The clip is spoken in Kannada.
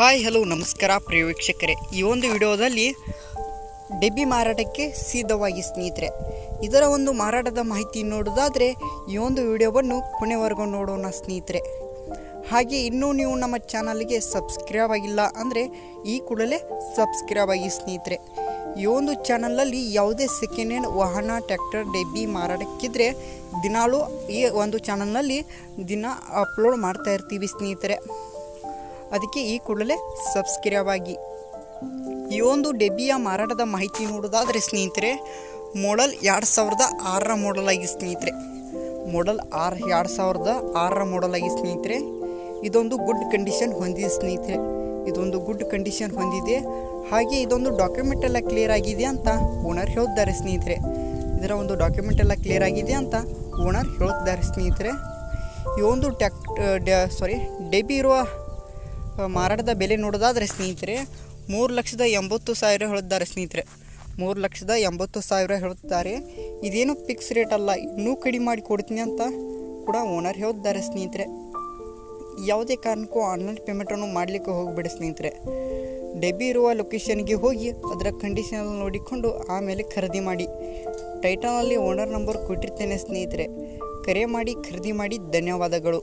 ಹಾಯ್ ಹಲೋ ನಮಸ್ಕಾರ ಪ್ರಿಯ ವೀಕ್ಷಕರೇ, ಈ ಒಂದು ವಿಡಿಯೋದಲ್ಲಿ ಡೆಬ್ಬಿ ಮಾರಾಟಕ್ಕೆ ಸಿದ್ಧವಾಗಿ ಸ್ನೇಹಿತರೆ. ಇದರ ಒಂದು ಮಾರಾಟದ ಮಾಹಿತಿ ನೋಡೋದಾದರೆ ಈ ಒಂದು ವಿಡಿಯೋವನ್ನು ಕೊನೆವರೆಗೂ ನೋಡೋಣ ಸ್ನೇಹಿತರೆ. ಹಾಗೆ ಇನ್ನೂ ನೀವು ನಮ್ಮ ಚಾನಲ್ಗೆ ಸಬ್ಸ್ಕ್ರೈಬ್ ಆಗಿಲ್ಲ ಅಂದರೆ ಈ ಕೂಡಲೇ ಸಬ್ಸ್ಕ್ರೈಬ್ ಆಗಿ ಸ್ನೇಹಿತರೆ. ಈ ಒಂದು ಚಾನಲಲ್ಲಿ ಯಾವುದೇ ಸೆಕೆಂಡ್ ಹ್ಯಾಂಡ್ ವಾಹನ ಟ್ರ್ಯಾಕ್ಟರ್ ಡೆಬ್ಬಿ ಮಾರಾಟಕ್ಕಿದ್ರೆ ದಿನಾಲೂ ಈ ಒಂದು ಚಾನಲ್ನಲ್ಲಿ ದಿನ ಅಪ್ಲೋಡ್ ಮಾಡ್ತಾ ಇರ್ತೀವಿ ಸ್ನೇಹಿತರೆ. ಅದಕ್ಕೆ ಈ ಕೂಡಲೇ ಸಬ್ಸ್ಕ್ರೈಬ್ ಆಗಿ. ಈ ಒಂದು ಡೆಬ್ಬಿಯ ಮಾರಾಟದ ಮಾಹಿತಿ ನೋಡೋದಾದರೆ ಸ್ನೇಹಿತರೆ, ಮಾಡಲ್ 2006ರ ಮಾಡಲ್ ಆಗಿ ಸ್ನೇಹಿತರೆ. ಮಾಡಲ್ 2006ರ ಮಾಡಲ್ ಆಗಿ ಸ್ನೇಹಿತರೆ. ಇದೊಂದು ಗುಡ್ ಕಂಡೀಷನ್ ಹೊಂದಿದೆ ಸ್ನೇಹಿತರೆ. ಇದೊಂದು ಗುಡ್ ಕಂಡೀಷನ್ ಹೊಂದಿದೆ. ಹಾಗೆ ಇದೊಂದು ಡಾಕ್ಯುಮೆಂಟ್ ಎಲ್ಲ ಕ್ಲಿಯರ್ ಆಗಿದೆ ಅಂತ ಓನರ್ ಹೇಳ್ತಾರೆ ಸ್ನೇಹಿತರೆ. ಇದರ ಒಂದು ಡಾಕ್ಯುಮೆಂಟ್ ಎಲ್ಲ ಕ್ಲಿಯರ್ ಆಗಿದೆ ಅಂತ ಓನರ್ ಹೇಳ್ತಾರೆ ಸ್ನೇಹಿತರೆ. ಈ ಒಂದು ಡೆಬ್ಬಿ ಇರುವ ಮಾರಾಟದ ಬೆಲೆ ನೋಡೋದಾದರೆ ಸ್ನೇಹಿತರೆ 3,80,000 ಹೇಳಿದ್ದಾರೆ ಸ್ನೇಹಿತರೆ. 3,80,000 ಹೇಳುತ್ತಾರೆ. ಇದೇನು ಫಿಕ್ಸ್ ರೇಟ್ ಅಲ್ಲ, ಇನ್ನೂ ಕಡಿಮೆ ಮಾಡಿ ಕೊಡ್ತೀನಿ ಅಂತ ಕೂಡ ಓನರ್ ಹೇಳಿದ್ದಾರೆ ಸ್ನೇಹಿತರೆ. ಯಾವುದೇ ಕಾರಣಕ್ಕೂ ಆನ್ಲೈನ್ ಪೇಮೆಂಟನ್ನು ಮಾಡಲಿಕ್ಕೆ ಹೋಗಬೇಡಿ ಸ್ನೇಹಿತರೆ. ಡೆಬ್ಬಿ ಇರುವ ಲೊಕೇಶನ್ಗೆ ಹೋಗಿ ಅದರ ಕಂಡೀಷನ್ ನೋಡಿಕೊಂಡು ಆಮೇಲೆ ಖರೀದಿ ಮಾಡಿ. ಟೈಟಲಲ್ಲಿ ಓನರ್ ನಂಬರ್ ಕೊಟ್ಟಿರ್ತೇನೆ ಸ್ನೇಹಿತರೆ. ಕರೆ ಮಾಡಿ ಖರೀದಿ ಮಾಡಿ. ಧನ್ಯವಾದಗಳು.